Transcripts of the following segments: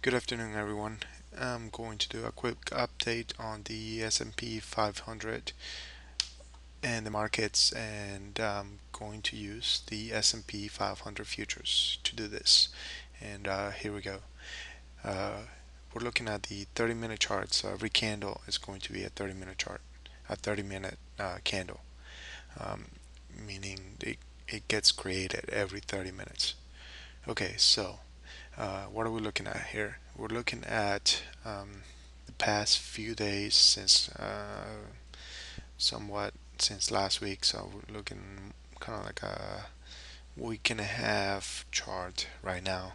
Good afternoon, everyone. I'm going to do a quick update on the S&P 500 and the markets, and I'm going to use the S&P 500 futures to do this. And here we go. Uh, we're looking at the 30-minute chart, so every candle is going to be a 30-minute chart, a 30-minute candle, um, meaning it gets created every 30 minutes. Okay, so what are we looking at here? We're looking at the past few days since somewhat since last week. So we're looking kind of like a week and a half chart right now,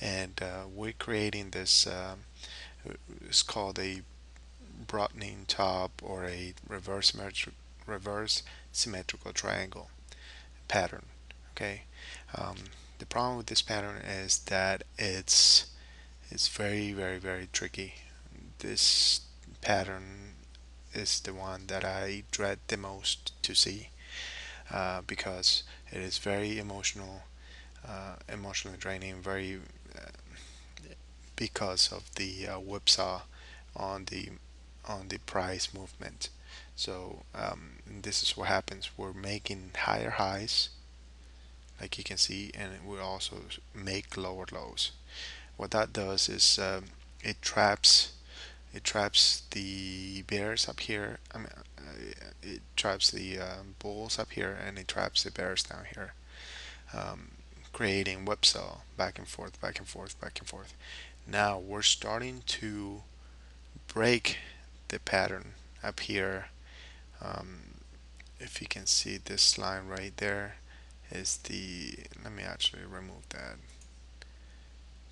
and we're creating this. It's called a broadening top or a reverse symmetrical triangle pattern. Okay. Um, the problem with this pattern is that it's very tricky. This pattern is the one that I dread the most to see because it is very emotionally draining, very because of the whipsaw on the price movement. So this is what happens. We're making higher highs, like you can see, and we also make lower lows. What that does is it traps it traps the bears up here. It traps the bulls up here, and it traps the bears down here, um, creating whipsaw back and forth, back and forth, back and forth. Now we're starting to break the pattern up here. Um, if you can see this line right there is the. Let me actually remove that.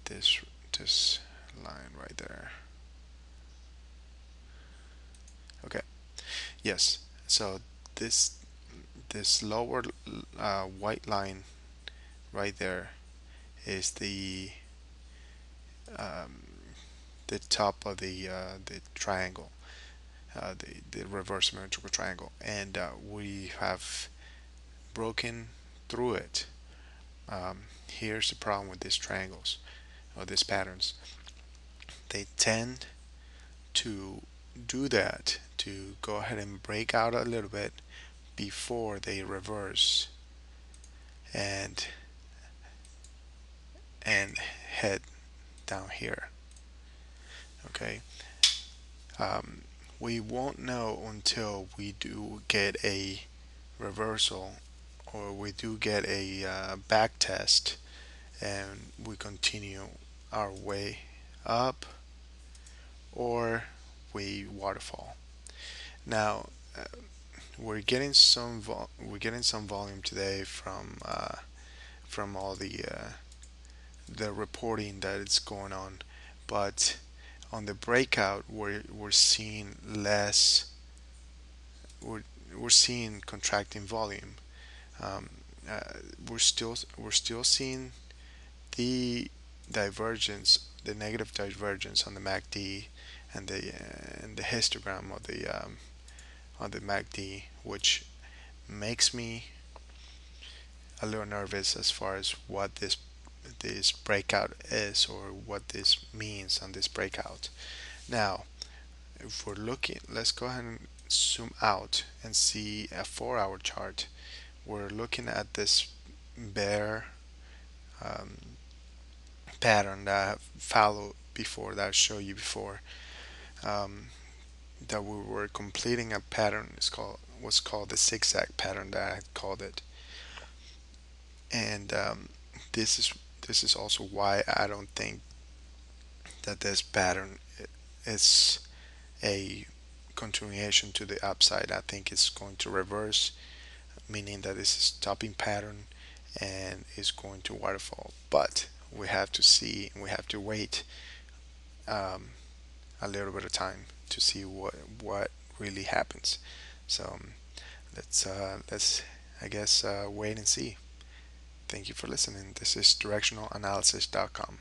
This this line right there. Okay. Yes. So this this lower white line right there is um, the top of the triangle, the reverse symmetrical triangle, and we have broken through it. Here's the problem with these triangles or these patterns. They tend to do that to go ahead and break out a little bit before they reverse and and head down here. Okay. Um, we won't know until we do get a reversal or we do get a back test and we continue our way up or we waterfall. Now we're getting some volume today from all the reporting that is going on, but on the breakout we're seeing less. We're we're seeing contracting volume. Um, uh, we're still seeing the divergence, the negative divergence on the MACD and the histogram of the on the MACD, which makes me a little nervous as far as what this breakout is or what this means on this breakout. Now, if we're looking, let's go ahead and zoom out and see a 4-hour chart. We're looking at this bear um, pattern that I followed before, that I showed you before, um, that we were completing a pattern. It's called what's called the zigzag pattern that I had called it, and this is this is also why I don't think that this pattern is a continuation to the upside. I think it's going to reverse, meaning that this is topping pattern and is going to waterfall. But we have to see, we have to wait um, a little bit of time to see what really happens. So let's I guess wait and see. Thank you for listening. This is directionalanalysis.com.